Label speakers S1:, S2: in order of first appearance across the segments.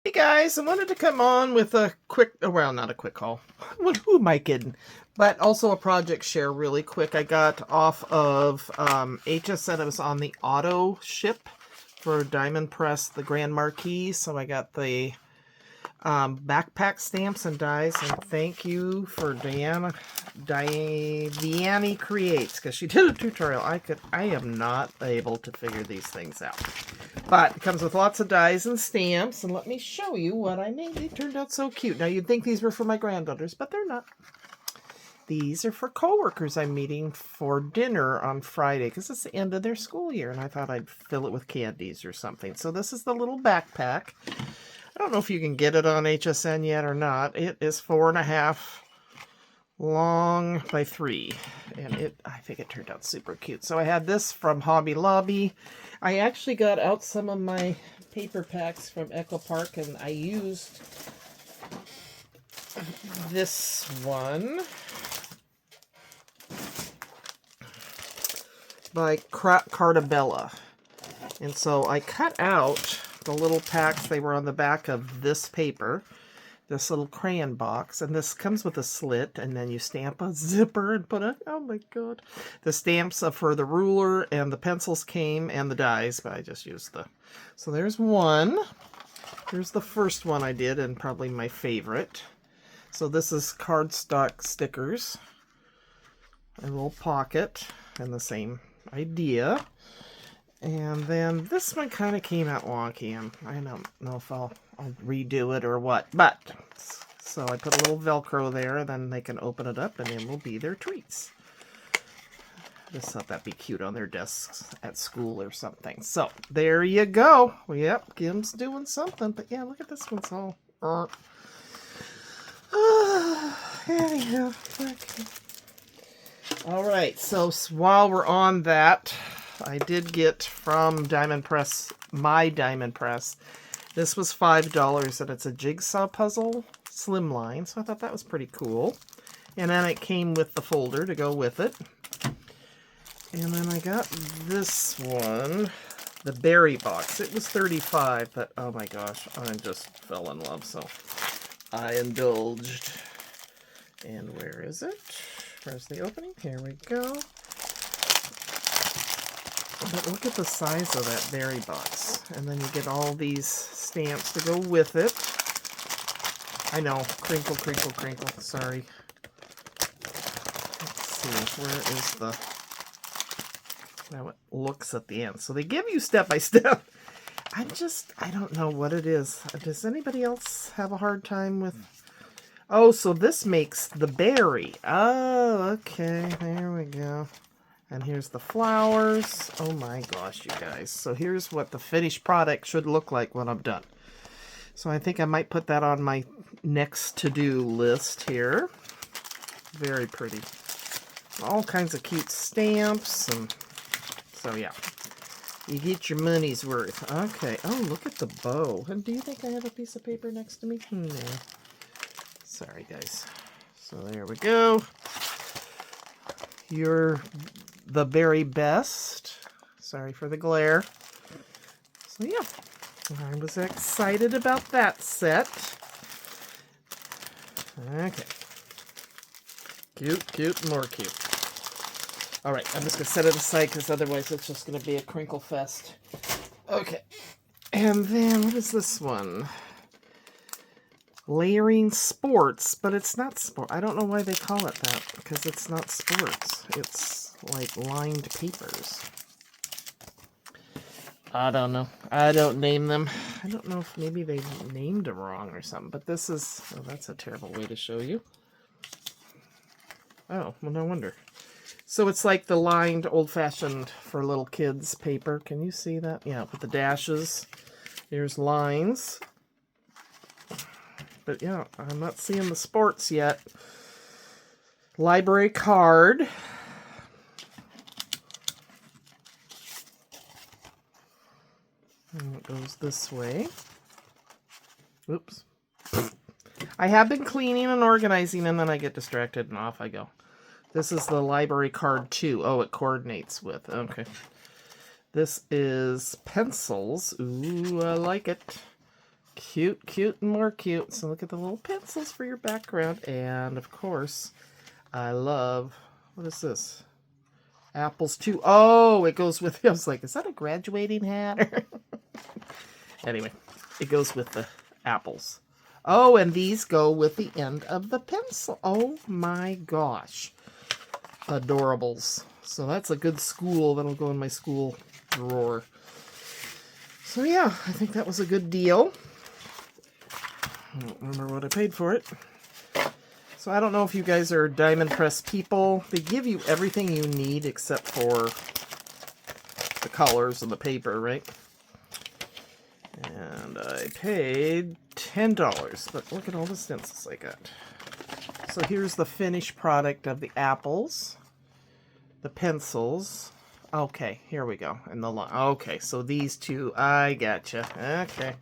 S1: Hey guys, I wanted to come on with a quick, well, not a quick haul. Who am I kidding? But also a project share really quick. I got off of HSN. I was on the auto ship for Diamond Press, the Grand Marquis. So I got the backpack stamps and dies. And thank you for Deanne Creates, because she did a tutorial. I am not able to figure these things out. But it comes with lots of dies and stamps, and let me show you what I made. They turned out so cute. Now, you'd think these were for my granddaughters, but they're not. These are for coworkers I'm meeting for dinner on Friday, because it's the end of their school year, and I thought I'd fill it with candies or something. So this is the little backpack. I don't know if you can get it on HSN yet or not. It is 4.5 long by 3, and I think it turned out super cute. So I had this from Hobby Lobby. I actually got out some of my paper packs from Echo Park, and I used this one by Cartabella. And so I cut out the little packs. They were on the back of this paper, this little crayon box, and this comes with a slit, and then you stamp a zipper and put it, oh my god. The stamps for the ruler and the pencils came, and the dies, but I just used so there's one. Here's the first one I did, and probably my favorite. So this is cardstock stickers, a little pocket, and the same idea. And then this one kind of came out wonky, and I don't know if I'll redo it or what. But, so I put a little Velcro there, then they can open it up, and it will be their treats. Just thought that'd be cute on their desks at school or something. So, there you go. Yep, Kim's doing something. But yeah, look at this one's all... anyhow. Okay. Alright, so while we're on that... I did get from Diamond Press, my Diamond Press. This was $5, and it's a jigsaw puzzle slimline, so I thought that was pretty cool. And then it came with the folder to go with it. And then I got this one, the berry box. It was $35, but oh my gosh, I just fell in love, so I indulged. And where is it? Where's the opening? Here we go. But look at the size of that berry box. And then you get all these stamps to go with it. I know. Crinkle, crinkle, crinkle. Sorry. Let's see. Where is the... Now it looks at the end. So they give you step by step. I don't know what it is. Does anybody else have a hard time with... Oh, so this makes the berry. Oh, okay. There we go. And here's the flowers. Oh my gosh, you guys. So here's what the finished product should look like when I'm done. So I think I might put that on my next to-do list here. Very pretty. All kinds of cute stamps. And so yeah, you get your money's worth. Okay. Oh, look at the bow. And do you think I have a piece of paper next to me? No. Sorry, guys. So there we go. You're the very best. Sorry for the glare. So yeah, I was excited about that set. Okay. Cute, cute, more cute. Alright, I'm just going to set it aside because otherwise it's just going to be a crinkle fest. Okay. And then, what is this one? Layering Sports, but it's not sport. I don't know why they call it that, because it's not sports. It's like lined papers. I don't know. I don't name them. I don't know if maybe they named them wrong or something, but this is... Oh, that's a terrible way to show you. Oh, well, no wonder. So it's like the lined old-fashioned for little kids paper. Can you see that? Yeah, with the dashes. There's lines. But yeah, I'm not seeing the sports yet. Library card. And it goes this way. Oops. I have been cleaning and organizing, and then I get distracted, and off I go. This is the library card, too. Oh, it coordinates with. Okay. This is pencils. Ooh, I like it. Cute, cute, and more cute. So look at the little pencils for your background. And, of course, I love... What is this? Apples, too. Oh, it goes with... I was like, is that a graduating hat? Anyway, it goes with the apples. Oh, and these go with the end of the pencil. Oh, my gosh. Adorables. So that's a good school. That'll go in my school drawer. So, yeah, I think that was a good deal. I don't remember what I paid for it. So I don't know if you guys are Diamond Press people. They give you everything you need except for the colors and the paper, right? And I paid $10, but look at all the stencils I got. So here's the finished product of the apples, the pencils. Okay, here we go. And the okay, so these two, I gotcha. Okay.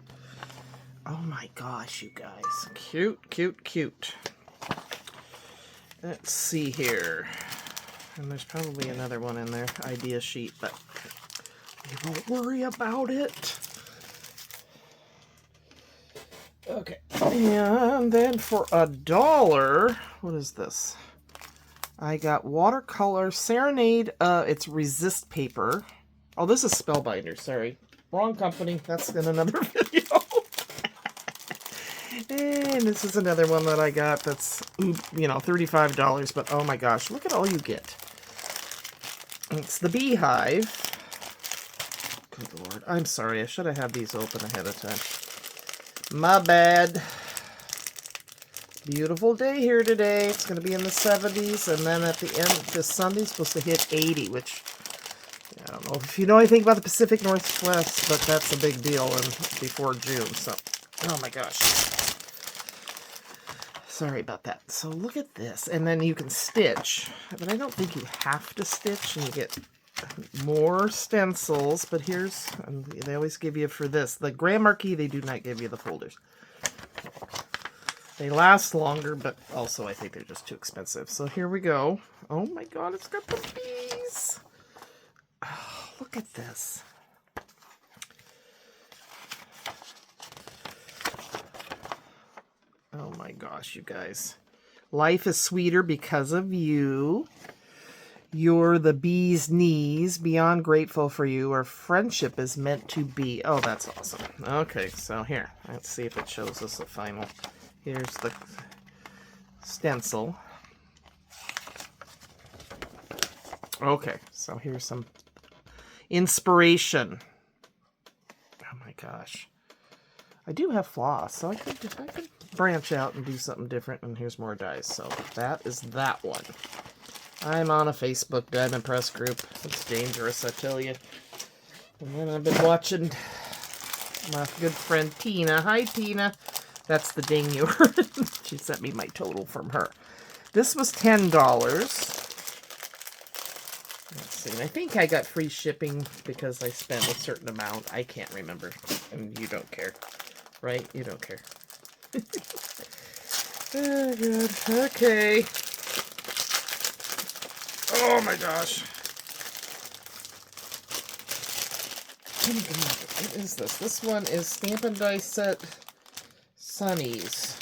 S1: Oh my gosh, you guys. Cute, cute, cute. Let's see here. And there's probably another one in there, idea sheet, but we won't worry about it. Okay, and then for $1, what is this? I got watercolor Serenade. It's resist paper. Oh, this is Spellbinder. Sorry, wrong company. That's in another video. And this is another one that I got. That's $35. But oh my gosh, look at all you get. It's the Beehive. Good Lord, I'm sorry. I should have had these open ahead of time. My bad. Beautiful day here today. It's going to be in the 70s, and then at the end, this Sunday's supposed to hit 80, which I don't know if you know anything about the Pacific Northwest, but that's a big deal before June. So, oh my gosh. Sorry about that. So look at this, and then you can stitch, but I don't think you have to stitch, and you get more stencils. But here's, and they always give you for this, the Grand Marquis, they do not give you the folders. They last longer, but also I think they're just too expensive. So here we go. Oh my god, it's got the bees. Oh, look at this. Oh my gosh, you guys. Life is sweeter because of you. You're the bee's knees. Beyond grateful for you. Our friendship is meant to be. Oh, that's awesome. Okay, so here. Let's see if it shows us the final. Here's the stencil. Okay, so here's some inspiration. Oh my gosh. I do have floss, so I could branch out and do something different. And here's more dies. So that is that one. I'm on a Facebook Diamond Press group. It's dangerous, I tell you. And then I've been watching my good friend Tina. Hi, Tina. That's the ding you heard. She sent me my total from her. This was $10. Let's see. And I think I got free shipping because I spent a certain amount. I can't remember. And you don't care. Right? You don't care. Oh, good. Okay. Oh my gosh. What is this? This one is Stampin' Die Set Sunnies.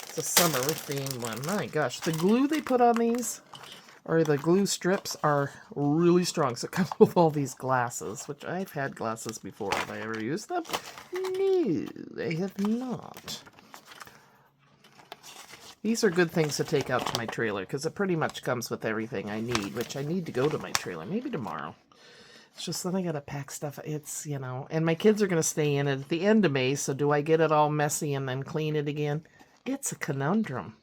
S1: It's a summer themed one. My gosh. The glue they put on these, or the glue strips, are really strong. So it comes with all these glasses, which I've had glasses before. Have I ever used them? No, I have not. These are good things to take out to my trailer, because it pretty much comes with everything I need, which I need to go to my trailer. Maybe tomorrow. It's just that I gotta pack stuff. It's, and my kids are gonna stay in it at the end of May, so do I get it all messy and then clean it again? It's a conundrum.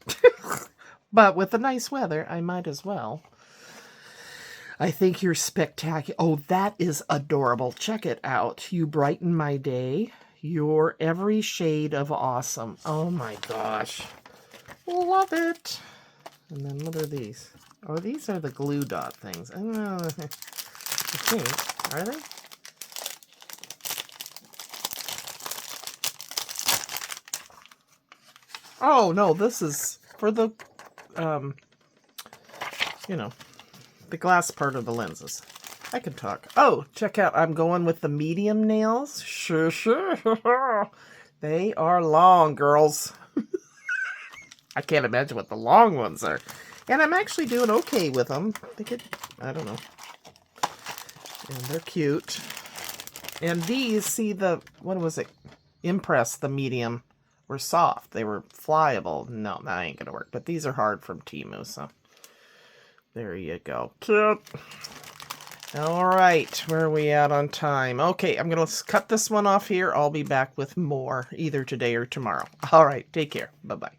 S1: But with the nice weather, I might as well. I think you're spectacular. Oh, that is adorable. Check it out. You brighten my day. You're every shade of awesome. Oh my gosh. Love it. And then what are these? Oh, these are the glue dot things. I don't know. I think. Are they? Oh, no. This is for the, the glass part of the lenses. I can talk. Oh, check out. I'm going with the medium nails. Sure. They are long, girls. I can't imagine what the long ones are. And I'm actually doing okay with them. I don't know. And they're cute. And these, see what was it? Impress, the medium, were soft. They were flyable. No, that ain't gonna work. But these are hard from Temu, so there you go. Cute. All right, where are we at on time? Okay, I'm gonna cut this one off here. I'll be back with more either today or tomorrow. All right, take care. Bye-bye.